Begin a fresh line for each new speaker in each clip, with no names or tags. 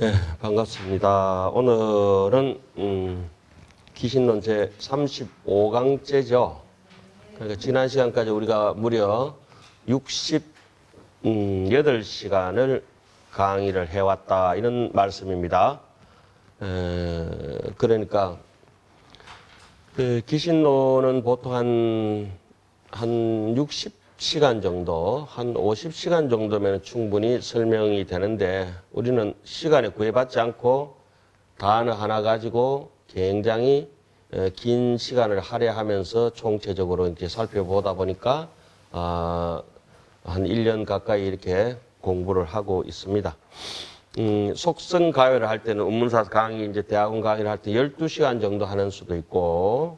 네, 반갑습니다. 오늘은 기신론 제 35강째죠. 그러니까 지난 시간까지 우리가 무려 68시간을 강의를 해왔다 이런 말씀입니다. 그러니까 그 기신론은 보통 한 60시간 정도, 한 50시간 정도면 충분히 설명이 되는데 우리는 시간에 구애받지 않고 단어 하나 가지고 굉장히 긴 시간을 할애하면서 총체적으로 이렇게 살펴보다 보니까 한 1년 가까이 이렇게 공부를 하고 있습니다. 속성 가요를 할 때는 운문사 강의, 이제 대학원 강의를 할 때 12시간 정도 하는 수도 있고,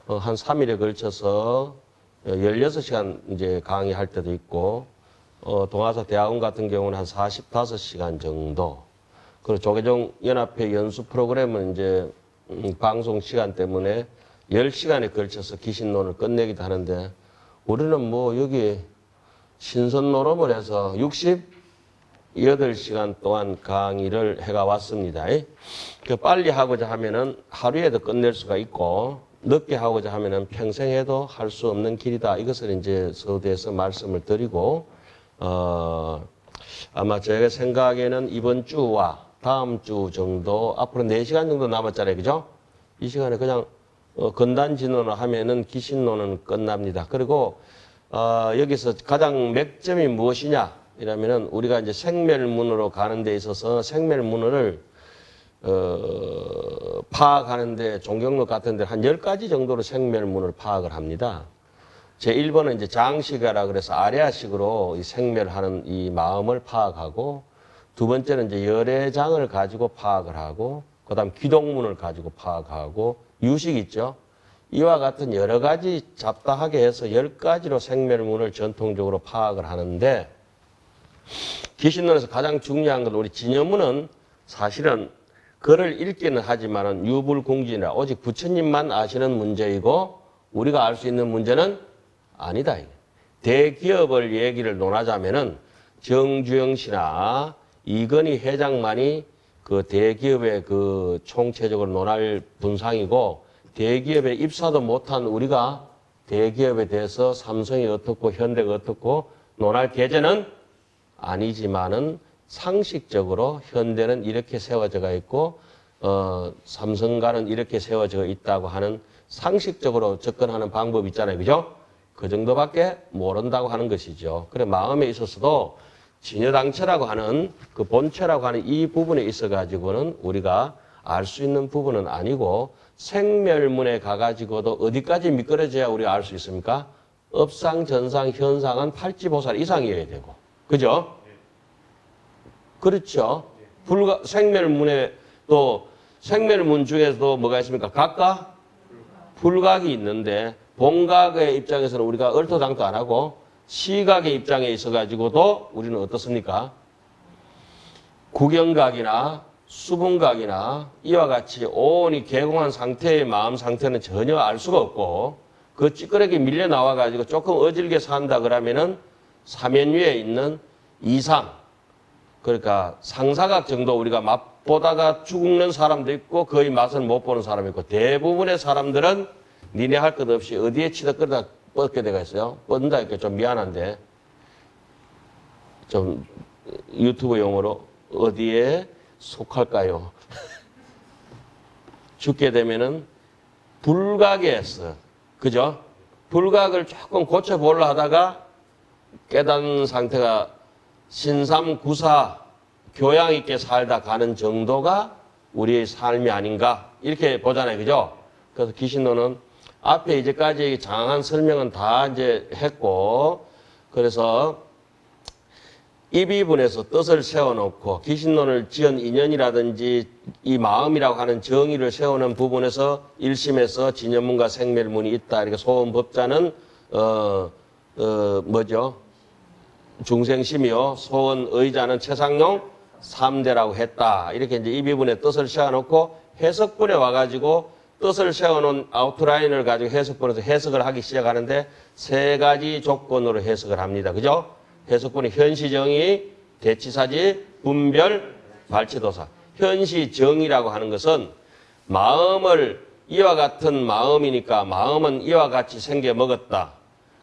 한 3일에 걸쳐서 16시간 이제 강의할 때도 있고, 동아사 대학원 같은 경우는 한 45시간 정도. 그리고 조계종 연합회 연수 프로그램은 이제 방송 시간 때문에 10시간에 걸쳐서 기신론을 끝내기도 하는데, 우리는 뭐 여기 신선 노름을 해서 68시간 동안 강의를 해가 왔습니다. 그 빨리 하고자 하면은 하루에도 끝낼 수가 있고, 늦게 하고자 하면은 평생 해도 할 수 없는 길이다. 이것을 이제 서두에서 말씀을 드리고, 아마 제가 생각에는 이번 주와 다음 주 정도, 앞으로 4시간 정도 남았잖아요. 그죠? 이 시간에 그냥 건단 진론을 하면은 기신론은 끝납니다. 그리고 여기서 가장 맥점이 무엇이냐? 이라면은 우리가 이제 생멸문으로 가는 데 있어서 생멸문을 파악하는데 종경록 같은 데 한 10가지 정도로 생멸문을 파악을 합니다. 제 1번은 이제 장식이라 그래서 아레아식으로 이 생멸하는 이 마음을 파악하고, 두 번째는 이제 열애장을 가지고 파악을 하고, 그 다음 기독문을 가지고 파악하고, 유식 있죠? 이와 같은 여러 가지 잡다하게 해서 10가지로 생멸문을 전통적으로 파악을 하는데, 기신론에서 가장 중요한 건 우리 진여문은 사실은 글을 읽기는 하지만은 유불공진이라 오직 부처님만 아시는 문제이고 우리가 알 수 있는 문제는 아니다. 대기업을 얘기를 논하자면은 정주영 씨나 이건희 회장만이 그 대기업의 그 총체적으로 논할 분상이고, 대기업에 입사도 못한 우리가 대기업에 대해서 삼성이 어떻고 현대가 어떻고 논할 계제는 아니지만은 상식적으로 현대는 이렇게 세워져가 있고 삼성가는 이렇게 세워져 있다고 하는 상식적으로 접근하는 방법이 있잖아요. 그죠? 그 정도밖에 모른다고 하는 것이죠. 그래 마음에 있어서도 진여당체라고 하는 그 본체라고 하는 이 부분에 있어 가지고는 우리가 알 수 있는 부분은 아니고, 생멸문에 가가지고도 어디까지 미끄러져야 우리가 알 수 있습니까? 업상, 전상, 현상은 팔지보살 이상이어야 되고. 그죠? 그렇죠. 생멸문에 또, 생멸문 중에서도 뭐가 있습니까? 각각? 불각이 있는데, 본각의 입장에서는 우리가 얼토당토 안 하고, 시각의 입장에 있어가지고도 우리는 어떻습니까? 구경각이나 수분각이나 이와 같이 온이 개공한 상태의 마음 상태는 전혀 알 수가 없고, 그 찌끄레기 밀려 나와가지고 조금 어질게 산다 그러면은 사면 위에 있는 이상, 그러니까 상사각 정도 우리가 맛보다가 죽는 사람도 있고 거의 맛을 못 보는 사람이 있고, 대부분의 사람들은 니네 할 것 없이 어디에 치덕거리다 뻗게 되가 있어요. 뻗는다 이렇게 좀 미안한데 좀 유튜브 용어로 어디에 속할까요? 죽게 되면은 불각에서, 그죠? 불각을 조금 고쳐보려 하다가 깨닫는 상태가 신삼구사 교양 있게 살다 가는 정도가 우리의 삶이 아닌가 이렇게 보잖아요. 그죠? 그래서 기신론은 앞에 이제까지 장황한 설명은 다 이제 했고, 그래서 입이분에서 뜻을 세워놓고 기신론을 지은 인연이라든지 이 마음이라고 하는 정의를 세우는 부분에서 1심에서 진여문과 생멸문이 있다. 이렇게 소원법자는 뭐죠? 중생심이요. 소원의자는 최상용 3대라고 했다. 이렇게 이제 입이분의 뜻을 세워놓고 해석분에 와가지고 뜻을 세워놓은 아웃라인을 가지고 해석본에서 해석을 하기 시작하는데 3가지 조건으로 해석을 합니다. 그죠? 해석본의 현시정의, 대치사지, 분별, 발치도사. 현시정이라고 하는 것은 마음을 이와 같은 마음이니까 마음은 이와 같이 생겨 먹었다.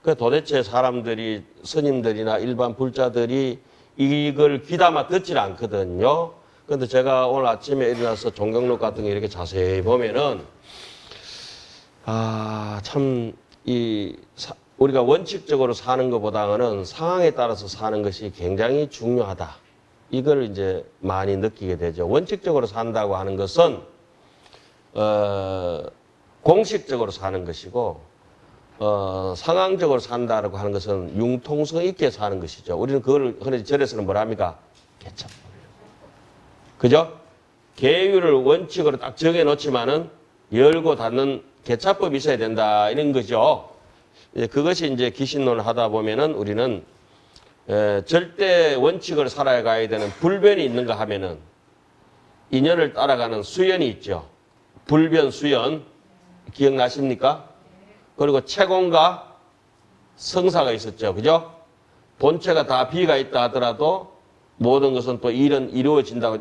그 도대체 사람들이 스님들이나 일반 불자들이 이걸 귀담아 듣질 않거든요. 그런데 제가 오늘 아침에 일어나서 종경록 같은 게 이렇게 자세히 보면은 참 우리가 원칙적으로 사는 것보다는 상황에 따라서 사는 것이 굉장히 중요하다. 이걸 이제 많이 느끼게 되죠. 원칙적으로 산다고 하는 것은 공식적으로 사는 것이고 상황적으로 산다고 하는 것은 융통성 있게 사는 것이죠. 우리는 그걸 흔히 절에서는 뭐라 합니까? 개차법. 그죠? 계율을 원칙으로 딱 정해놓지만은 열고 닫는 개차법이 있어야 된다 이런 거죠. 그것이 이제 기신론을 하다 보면은 우리는 절대 원칙을 살아가야 되는 불변이 있는가 하면은 인연을 따라가는 수연이 있죠. 불변, 수연 기억나십니까? 그리고 채공과 성사가 있었죠. 그죠? 본체가 다 비가 있다 하더라도 모든 것은 또 일은 이루어진다고.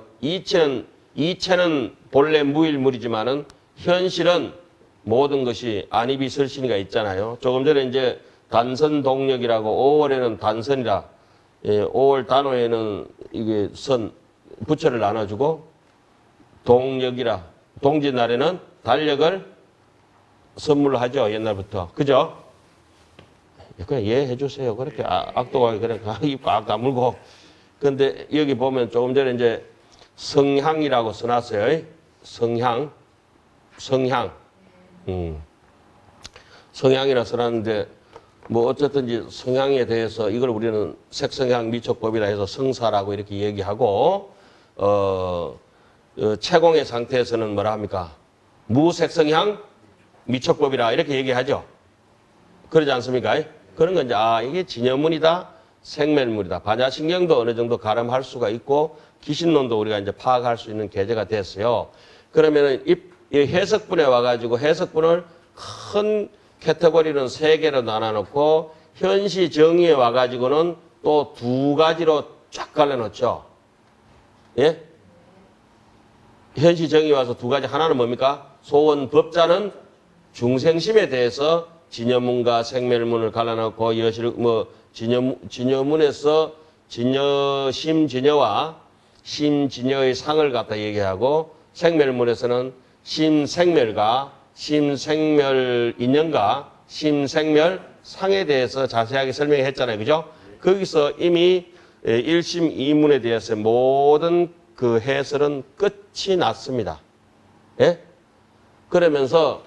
이체는 본래 무일물이지만은 현실은 모든 것이 안입이 설신이가 있잖아요. 조금 전에 이제 단선동력이라고 5월에는 단선이라 5월 단오에는 이게 부처를 나눠주고 동력이라 동짓날에는 달력을 선물로 하죠. 옛날부터. 그죠? 그냥 이해해 주세요. 그렇게 악도가 그래 입 꽉 다물고. 근데 여기 보면 조금 전에 이제 성향이라고 써놨어요. 성향. 성향이라 써놨는데 뭐 어쨌든지 성향에 대해서 이걸 우리는 색성향 미촉법이라 해서 성사라고 이렇게 얘기하고 채공의 상태에서는 뭐라 합니까? 무색성향 미촉법이라 이렇게 얘기하죠. 그러지 않습니까? 그런 건 이제 이게 진여문이다, 생멸물이다. 반야신경도 어느 정도 가름할 수가 있고 기신론도 우리가 이제 파악할 수 있는 계제가 됐어요. 그러면은 이 해석분에 와가지고 해석분을 큰 캐테고리는 3개로 나눠놓고 현시 정의에 와가지고는 또 2가지로 쫙 갈라놓죠. 예? 현시 정의 와서 2가지. 하나는 뭡니까? 소원 법자는 중생심에 대해서 진여문과 생멸문을 갈라놓고 진여문에서 심진여와 심진여의 상을 갖다 얘기하고 생멸문에서는 심생멸과 심생멸 인연과 심생멸 상에 대해서 자세하게 설명했잖아요. 그죠? 거기서 이미 1심 2문에 대해서 모든 그 해설은 끝이 났습니다. 예? 그러면서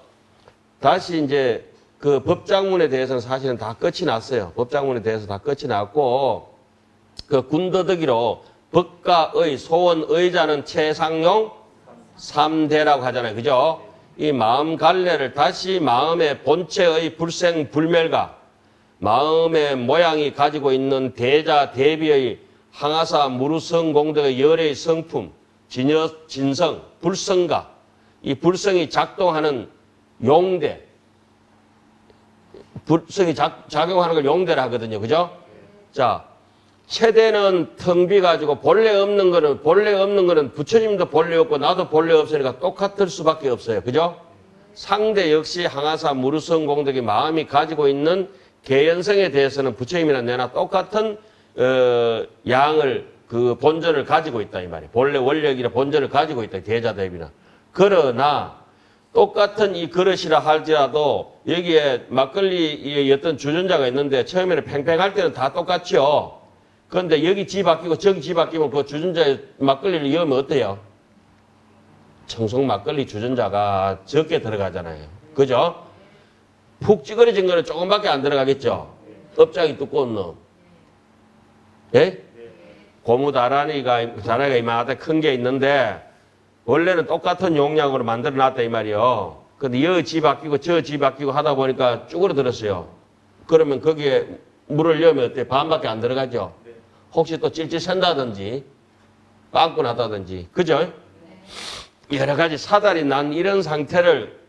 다시 이제 그 법장문에 대해서는 사실은 다 끝이 났어요. 법장문에 대해서 다 끝이 났고 그 군더더기로 법과 의, 소원, 의자는 최상용 3대라고 하잖아요. 그죠? 이 마음 갈래를 다시 마음의 본체의 불생, 불멸과 마음의 모양이 가지고 있는 대자, 대비의 항아사, 무루성, 공덕의 열의 성품, 진성, 불성가, 이 불성이 작동하는 용대, 불성이 작용하는 걸 용대라 하거든요. 그죠? 자, 최대는 텅 비가지고 본래 없는 거는 부처님도 본래 없고 나도 본래 없으니까 똑같을 수밖에 없어요. 그죠? 상대 역시 항아사 무르성 공덕이 마음이 가지고 있는 개연성에 대해서는 부처님이나 내나 똑같은 양을 그 본전을 가지고 있다 이 말이에요. 본래 원력이라 본전을 가지고 있다. 대자대비나. 그러나 똑같은 이 그릇이라 할지라도 여기에 막걸리의 어떤 주전자가 있는데 처음에는 팽팽할 때는 다 똑같죠. 그런데 여기 지 바뀌고 저기 지 바뀌면 그 주전자에 막걸리를 넣으면 어때요? 청송 막걸리 주전자가 적게 들어가잖아요. 그죠? 푹 찌그러진 거는 조금밖에 안 들어가겠죠? 업장이 두꺼운 놈. 예? 고무 다라이가 이만하다 큰 게 있는데 원래는 똑같은 용량으로 만들어 놨다 이 말이요. 근데 여기 지 바뀌고 저 지 바뀌고 하다 보니까 쭈그러들었어요. 그러면 거기에 물을 넣으면 어때? 반밖에 안 들어가죠? 혹시 또 찔찔 샌다든지 빵꾸 났다든지 그죠? 여러 가지 사달이 난 이런 상태를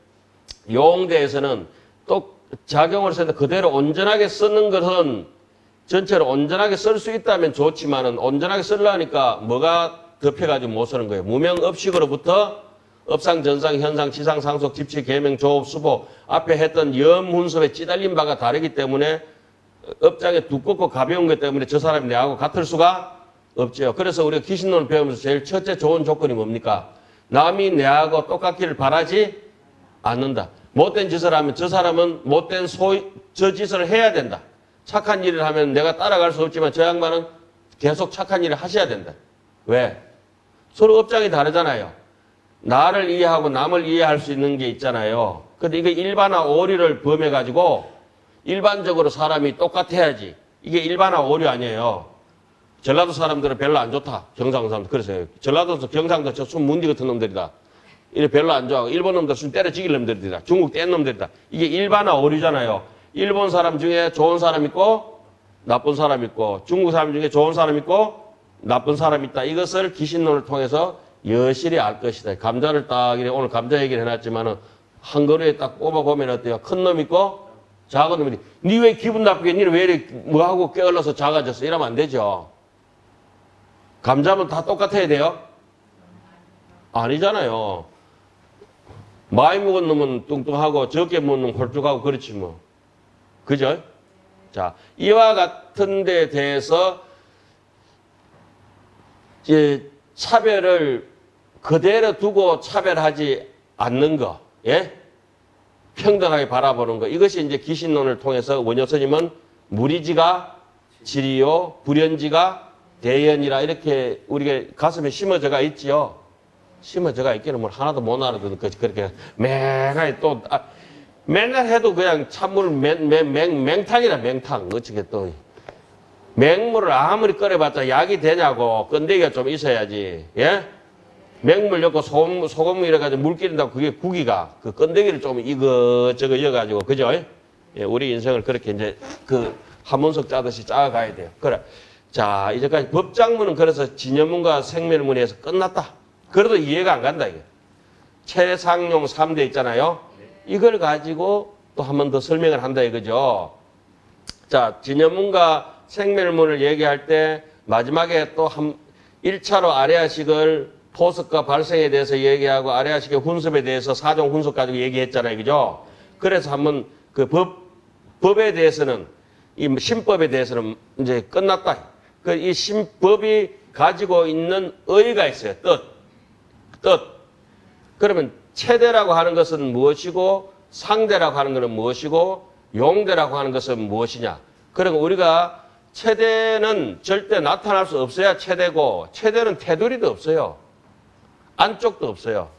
용대에서는 또 작용을 해서 그대로 온전하게 쓰는 것은 전체로 온전하게 쓸 수 있다면 좋지만은 온전하게 쓰려니까 뭐가 덮여가지고 못 쓰는 거예요. 무명업식으로부터 업상, 전상, 현상, 지상, 상속, 집치, 계명, 조업, 수보 앞에 했던 염훈섭에 찌달린 바가 다르기 때문에 업장에 두껍고 가벼운 것 때문에 저 사람이 내하고 같을 수가 없죠. 그래서 우리가 귀신론을 배우면서 제일 첫째 좋은 조건이 뭡니까? 남이 내하고 똑같기를 바라지 않는다. 못된 짓을 하면 저 사람은 못된 저 짓을 해야 된다. 착한 일을 하면 내가 따라갈 수 없지만 저 양반은 계속 착한 일을 하셔야 된다. 왜? 서로 업장이 다르잖아요. 나를 이해하고 남을 이해할 수 있는 게 있잖아요. 근데 이게 일반화 오류를 범해가지고 일반적으로 사람이 똑같아야지. 이게 일반화 오류 아니에요. 전라도 사람들은 별로 안 좋다. 경상도 사람들. 그래서 전라도에서 경상도 저 순 문디 같은 놈들이다. 이래 별로 안 좋아하고 일본 놈들 순 때려 죽일 놈들이다. 중국 뗀 놈들이다. 이게 일반화 오류잖아요. 일본 사람 중에 좋은 사람 있고 나쁜 사람 있고 중국 사람 중에 좋은 사람 있고 나쁜 사람 있다. 이것을 귀신론을 통해서 여실히 알 것이다. 감자를 딱 이래 오늘 감자 얘기를 해놨지만은 한 그루에 딱 꼽아보면 어때요? 큰 놈 있고 작은 놈이 니 왜 기분 나쁘게 니는 왜 이렇게 뭐하고 깨어나서 작아졌어? 이러면 안 되죠. 감자면 다 똑같아야 돼요? 아니잖아요. 많이 먹은 놈은 뚱뚱하고 적게 먹는 놈은 홀쭉하고 그렇지 뭐. 그죠? 자, 이와 같은 데 대해서 이제 차별을 그대로 두고 차별하지 않는 거, 예? 평등하게 바라보는 거. 이것이 이제 귀신론을 통해서 원효 스님은 무리지가 지리요, 불연지가 대연이라 이렇게 우리가 가슴에 심어져가 있지요. 심어져가 있기는 뭘 하나도 못 알아듣는 거지. 그렇게 맨날 또, 맨날 해도 그냥 찬물 맹탕이라 맹탕. 어떻게 또. 맹물을 아무리 끓여봤자 약이 되냐고. 건더기가 좀 있어야지. 예? 맹물 넣고 소금 이래가지고 물 끓인다고 그게 국이가. 그 건더기를 좀 이거저거 이어가지고. 그죠? 예, 우리 인생을 그렇게 이제 그 한문석 짜듯이 짜가야 돼요. 그래. 자, 이제까지 법장문은 그래서 진여문과 생멸문에서 끝났다. 그래도 이해가 안 간다, 이게. 최상용 3대 있잖아요. 이걸 가지고 또 한 번 더 설명을 한다, 이거죠. 자, 진여문과 생멸문을 얘기할 때 마지막에 또 1차로 아레아식을 포석과 발생에 대해서 얘기하고 아레아식의 훈습에 대해서 사종 훈습 가지고 얘기했잖아요, 그죠? 그래서 한번 그 법에 대해서는 이 신법에 대해서는 이제 끝났다. 그 이 신법이 가지고 있는 의의가 있어요. 뜻. 그러면 체대라고 하는 것은 무엇이고 상대라고 하는 것은 무엇이고 용대라고 하는 것은 무엇이냐. 그러면 우리가 체대는 절대 나타날 수 없어야 체대고 체대는 테두리도 없어요. 안쪽도 없어요.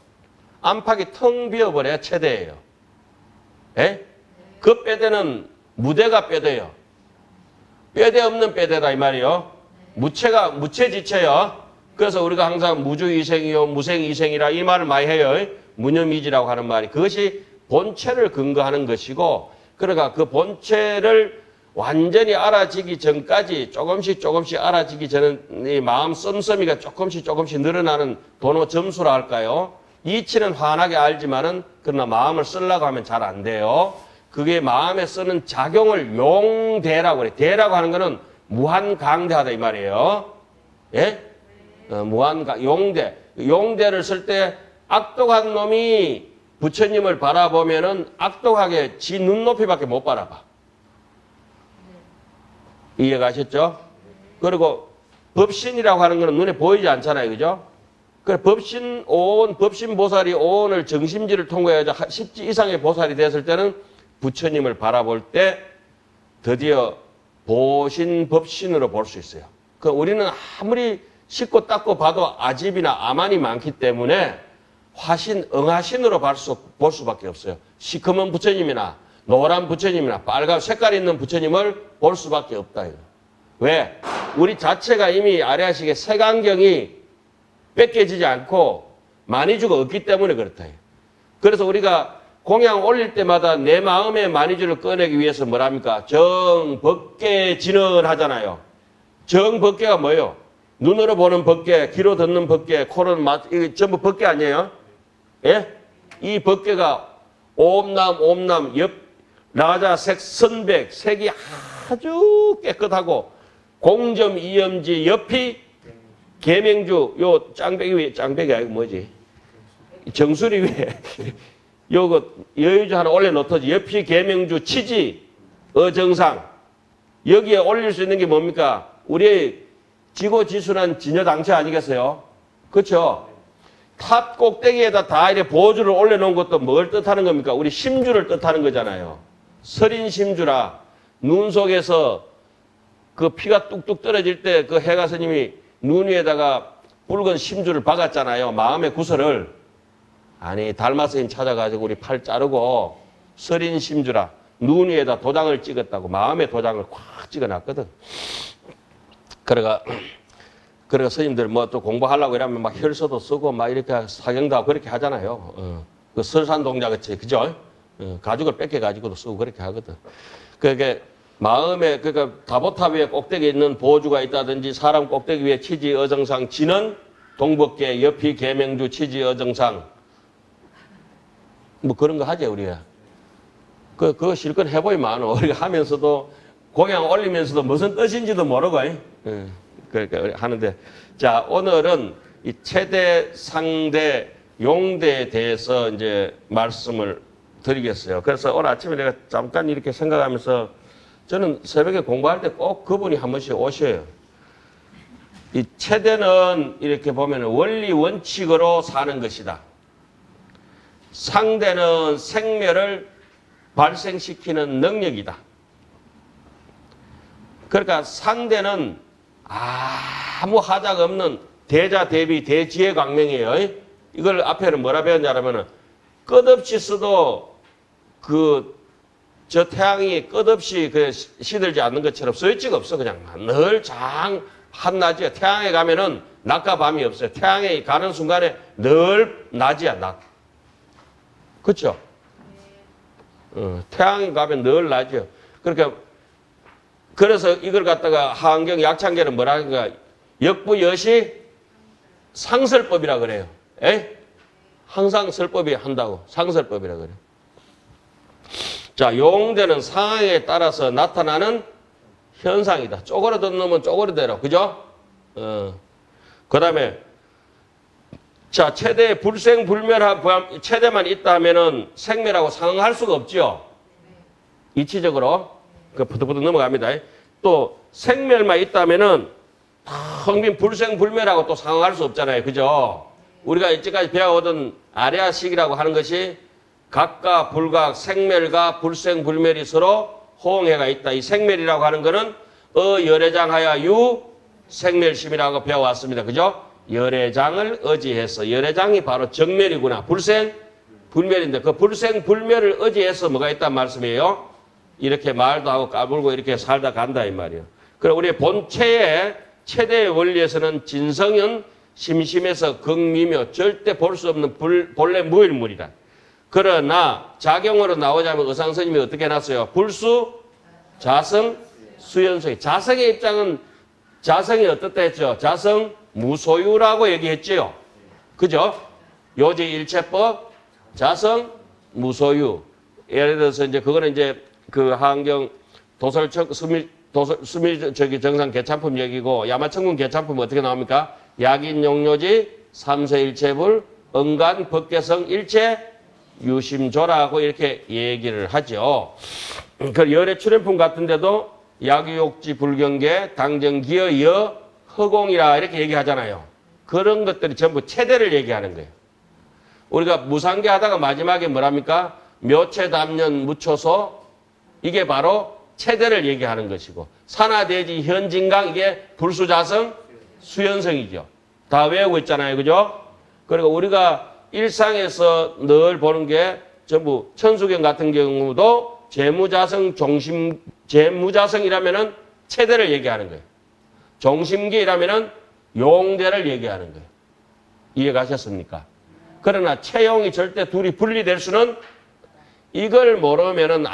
안팎이 텅 비어버려야 체대예요. 예? 그 뼈대는 무대가 뼈대요. 뼈대 없는 뼈대다 이 말이요. 무체지체요. 그래서 우리가 항상 무주이생이요 무생이생이라 이 말을 많이 해요. 무념이지라고 하는 말이. 그것이 본체를 근거하는 것이고 그러니까 그 본체를 완전히 알아지기 전까지 조금씩 알아지기 전에 이 마음 씀씀이가 조금씩 늘어나는 도노 점수라 할까요? 이치는 환하게 알지만은 그러나 마음을 쓰려고 하면 잘 안 돼요. 그게 마음에 쓰는 작용을 용대라고 그래. 대라고 하는 거는 무한강대하다 이 말이에요. 예? 용대. 용대를 쓸 때 악독한 놈이 부처님을 바라보면은 악독하게 지 눈높이밖에 못 바라봐. 이해가셨죠? 그리고 법신이라고 하는 거는 눈에 보이지 않잖아요. 그죠? 그 법신 보살이 오온을 정심지를 통과해서 10지 이상의 보살이 됐을 때는 부처님을 바라볼 때 드디어 보신 법신으로 볼 수 있어요. 그 우리는 아무리 씻고 닦고 봐도 아집이나 아만이 많기 때문에 화신, 응하신으로 볼 수밖에 없어요. 시커먼 부처님이나 노란 부처님이나 빨간 색깔 있는 부처님을 볼 수밖에 없다. 이거. 왜? 우리 자체가 이미 아레아식의 색안경이 뺏겨지지 않고 만이주가 없기 때문에 그렇다. 그래서 우리가 공양 올릴 때마다 내 마음의 만이주를 꺼내기 위해서 뭐랍니까? 정법계 진언 하잖아요. 정법계가 뭐예요? 눈으로 보는 법계, 귀로 듣는 법계, 코는 이게 전부 법계 아니에요? 예? 이 법계가 옴남, 라자, 색, 선백, 색이 아주 깨끗하고 공점, 이염지, 옆이 계명주 요 짱배기 위에 짱배기 아니고 뭐지? 정수리 위에 요거 여유주 하나 올려놓더지. 옆이 계명주 치지 어정상 여기에 올릴 수 있는 게 뭡니까? 우리의 지고지순한 진여당체 아니겠어요? 그렇죠? 탑 꼭대기에다 다 이렇게 보호주를 올려놓은 것도 뭘 뜻하는 겁니까? 우리 심주를 뜻하는 거잖아요. 서린 심주라 눈 속에서 그 피가 뚝뚝 떨어질 때 그 해가 스님이 눈 위에다가 붉은 심주를 박았잖아요. 마음의 구설을. 아니 달마 스님 찾아가지고 우리 팔 자르고 서린 심주라 눈 위에다 도장을 찍었다고 마음의 도장을 꽉 찍어놨거든. 그래가 스님들 뭐 또 공부하려고 이러면 막 혈서도 쓰고 막 이렇게 사경도 하고 그렇게 하잖아요. 그 설산 동자같이 그죠? 가죽을 뺏겨가지고도 쓰고 그렇게 하거든. 그게 마음에 그러니까 다보탑 위에 꼭대기에 있는 보주가 있다든지 사람 꼭대기 위에 치지 어정상 지는 동법계 옆이 계명주 치지 어정상 뭐 그런 거 하지 우리가. 그거 실컷 해보이면 우리가 하면서도 공양 올리면서도 무슨 뜻인지도 모르고 그러니까 하는데 자 오늘은 이 최대, 상대, 용대에 대해서 이제 말씀을 드리겠어요. 그래서 오늘 아침에 내가 잠깐 이렇게 생각하면서 저는 새벽에 공부할 때 꼭 그분이 한 번씩 오셔요. 이 최대는 이렇게 보면 원리 원칙으로 사는 것이다. 상대는 생멸을 발생시키는 능력이다. 그러니까 상대는 아무 하자가 없는 대자 대비 대지의 광명이에요. 이걸 앞에는 뭐라 배웠냐면은 끝없이 써도 저 태양이 끝없이 시들지 않는 것처럼 스위치가 없어. 그냥 늘 한낮이야. 태양에 가면은 낮과 밤이 없어요. 태양에 가는 순간에 늘 낮이야, 낮. 그렇죠? 태양에 가면 늘 낮이요. 그러니까 그래서 이걸 갖다가 하안경 약창계는 뭐라 하니까 역부여시 상설법이라 그래요. 항상 설법이 한다고 상설법이라 그래요. 자, 용대는 상황에 따라서 나타나는 현상이다. 쪼그라든 놈은 쪼그라대로. 그죠? 그 다음에 자, 최대의 불생불멸한 최대만 있다 하면은 생멸하고 상응할 수가 없죠. 이치적으로. 그 부득부득 넘어갑니다. 또 생멸만 있다면은 텅 빈 불생불멸하고 또 상응할 수 없잖아요. 그죠? 우리가 이제까지 배워오던 아레아식이라고 하는 것이 각과 불각, 생멸과 불생불멸이 서로 호응해가 있다. 이 생멸이라고 하는 것은 열애장하여 유 생멸심이라고 배워왔습니다. 그죠? 열애장을 의지해서 열애장이 바로 정멸이구나. 불생불멸인데 그 불생불멸을 의지해서 뭐가 있단 말씀이에요? 이렇게 말도 하고 까불고 이렇게 살다 간다 이 말이에요. 그럼 우리 본체의 최대의 원리에서는 진성은 심심해서 극미며 절대 볼 수 없는 본래 무일물이다. 그러나 작용으로 나오자면 의상스님이 어떻게 해놨어요? 불수, 자성, 수연성이. 자성의 입장은 자성이 어떻다 했죠? 자성 무소유라고 얘기했죠. 그죠? 요지일체법, 자성 무소유. 예를 들어서 이제 그거는 이제 그 하안경 수밀 정상 개찬품 얘기고 야마천군 개찬품 어떻게 나옵니까? 약인 용료지 삼세일체불 응간 법계성 일체 유심조라고 이렇게 얘기를 하죠. 그 열의 출현품 같은데도 약유욕지 불경계 당정기여 여 허공이라 이렇게 얘기하잖아요. 그런 것들이 전부 체대를 얘기하는 거예요. 우리가 무상계 하다가 마지막에 뭐랍니까? 묘체담년 무초소 이게 바로 체대를 얘기하는 것이고 산하대지 현진강 이게 불수자성 수연성이죠. 다 외우고 있잖아요. 그죠? 그리고 우리가 일상에서 늘 보는 게 전부 천수경 같은 경우도 재무자성이라면은 체대를 얘기하는 거예요. 종심기라면은 용대를 얘기하는 거예요. 이해가셨습니까? 그러나 체용이 절대 둘이 분리될 수는 이걸 모르면은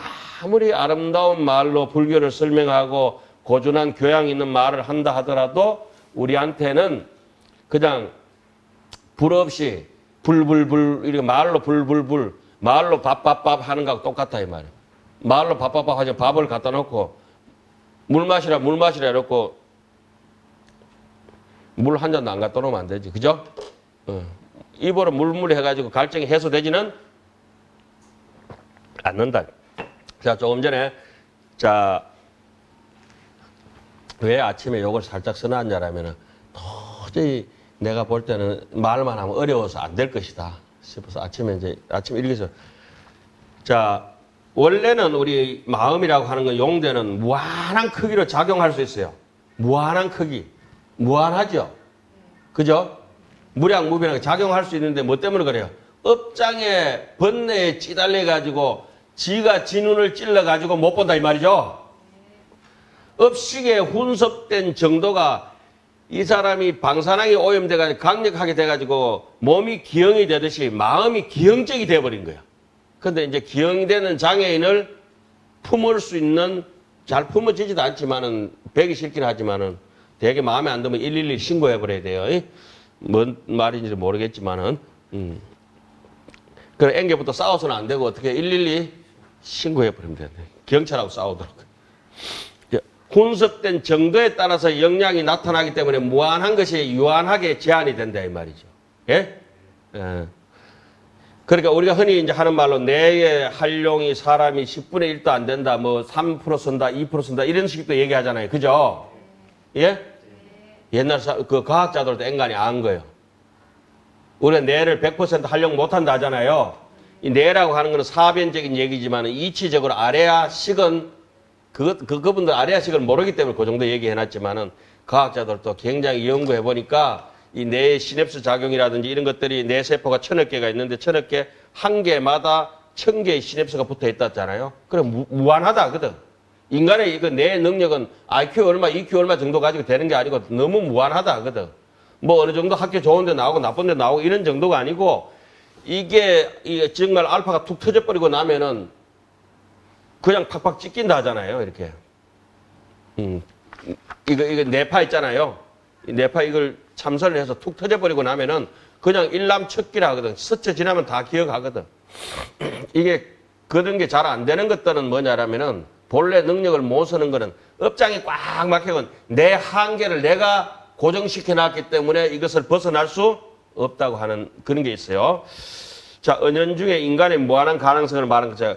아무리 아름다운 말로 불교를 설명하고 고준한 교양 있는 말을 한다 하더라도 우리한테는 그냥 불 없이 불불불 이렇게 말로 불불불 말로 밥밥밥 하는 거하고 똑같아 이 말이에요. 말로 밥밥밥 하죠. 밥을 갖다 놓고 물 마시라 이러고 물 한 잔도 안 갖다 놓으면 안 되지. 그죠? 입으로 물물 해가지고 갈증이 해소되지는 않는다. 자, 조금 전에, 자, 왜 아침에 요걸 살짝 써놨냐라면은 도저히 내가 볼 때는 말만 하면 어려워서 안 될 것이다 싶어서 아침에 이렇게 해서 자, 원래는 우리 마음이라고 하는 건 용대는 무한한 크기로 작용할 수 있어요. 무한한 크기. 무한하죠? 그죠? 무량무변하게 작용할 수 있는데 뭐 때문에 그래요? 업장에 번뇌에 찌달려가지고 지가 지 눈을 찔러가지고 못 본다 이 말이죠? 업식에 훈섭된 정도가 이 사람이 방사능이 오염돼가지고 강력하게 돼가지고 몸이 기형이 되듯이 마음이 기형적이 돼버린 거예요. 근데 이제 기형이 되는 장애인을 품을 수 있는, 잘 품어지지도 않지만은, 배기 싫긴 하지만은, 되게 마음에 안 들면 112 신고해버려야 돼요. 뭔 말인지 모르겠지만은, 그래, 앵겨부터 싸워서는 안 되고, 어떻게 112 신고해버리면 되네. 경찰하고 싸우도록. 훈섭된 정도에 따라서 영향이 나타나기 때문에 무한한 것이 유한하게 제한이 된다, 이 말이죠. 예? 예. 그러니까 우리가 흔히 이제 하는 말로 뇌의 활용이 사람이 10분의 1도 안 된다, 뭐 3% 쓴다, 2% 쓴다, 이런 식도 얘기하잖아요. 그죠? 예? 옛날 그 과학자들도 앵간히 안 거예요. 우리가 뇌를 100% 활용 못 한다 하잖아요. 이 뇌라고 하는 것은 사변적인 얘기지만 이치적으로 아래아식은 그분들 아래아식을 모르기 때문에 그 정도 얘기해놨지만은 과학자들도 굉장히 연구해보니까 이 뇌의 시냅스 작용이라든지 이런 것들이 뇌 세포가 1000여 개가 있는데 1000여 개 한 개마다 1000개의 시냅스가 붙어 있다잖아요. 그럼 무한하다 하거든. 인간의 이거 뇌 능력은 IQ 얼마, EQ 얼마 정도 가지고 되는 게 아니고 너무 무한하다 하거든. 뭐 어느 정도 학교 좋은 데 나오고 나쁜 데 나오고 이런 정도가 아니고 이게 정말 알파가 툭 터져버리고 나면은 그냥 팍팍 찢긴다 하잖아요. 이렇게. 이거 뇌파 있잖아요. 이 뇌파 이걸 참선을 해서 툭 터져버리고 나면은 그냥 일람척기라 하거든. 스쳐 지나면 다 기억하거든. 이게 그런 게 잘 안 되는 것들은 뭐냐라면은 본래 능력을 못 쓰는 거는 업장이 꽉 막혀건 내 한계를 내가 고정시켜 놨기 때문에 이것을 벗어날 수 없다고 하는 그런 게 있어요. 자, 은연중에 인간의 무한한 가능성을 말하는 거죠.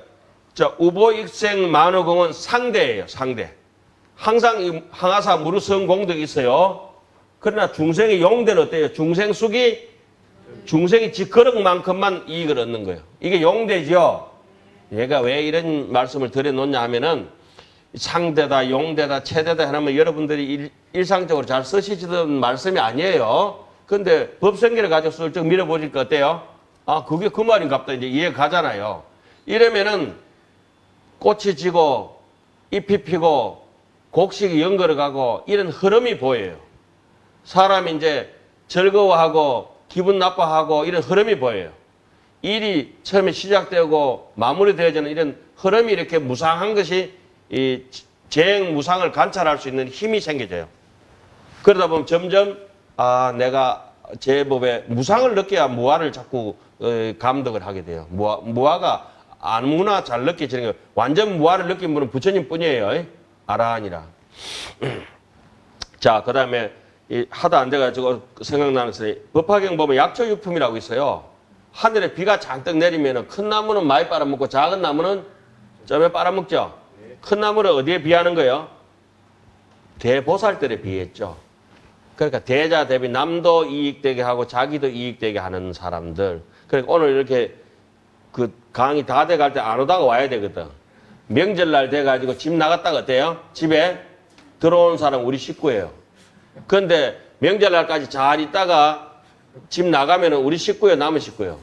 자, 우보익생 만호공은 상대예요, 상대. 항상 이 항아사 무르성 공덕이 있어요. 그러나 중생의 용대는 어때요? 중생이 지그릇만큼만 이익을 얻는 거예요. 이게 용대죠. 얘가 왜 이런 말씀을 드려놓냐 하면은 상대다, 용대다, 체대다 하면 여러분들이 일상적으로 잘 쓰시던 말씀이 아니에요. 근데 법성계를 가지고 슬쩍 밀어보니까 어때요? 아, 그게 그 말인갑다. 이제 이해 가잖아요. 이러면은 꽃이 지고 잎이 피고 곡식이 연걸어 가고 이런 흐름이 보여요. 사람이 이제 즐거워하고 기분 나빠하고 이런 흐름이 보여요. 일이 처음에 시작되고 마무리되어지는 이런 흐름이 이렇게 무상한 것이 이 재행무상을 관찰할 수 있는 힘이 생겨져요. 그러다 보면 점점 내가 제법에 무상을 느껴야 무아를 자꾸 감독을 하게 돼요. 무아가 아무나 잘 느껴지는 거예요. 완전 무아를 느낀 분은 부처님 뿐이에요. 아라하니라. 자, 그 다음에 하도 안 돼가지고 생각나는 것이 법화경 보면 약초유품이라고 있어요. 하늘에 비가 잔뜩 내리면 큰 나무는 많이 빨아먹고 작은 나무는 점에 빨아먹죠. 큰 나무를 어디에 비하는 거예요? 대보살들에 비했죠. 그러니까 대자 대비 남도 이익되게 하고 자기도 이익되게 하는 사람들. 그러니까 오늘 이렇게 그 강의 다 돼갈 때 안 오다가 와야 되거든. 명절날 돼가지고 집 나갔다가 어때요? 집에 들어온 사람 우리 식구예요. 그런데 명절날까지 잘 있다가 집 나가면 우리 식구예요, 남의 식구예요.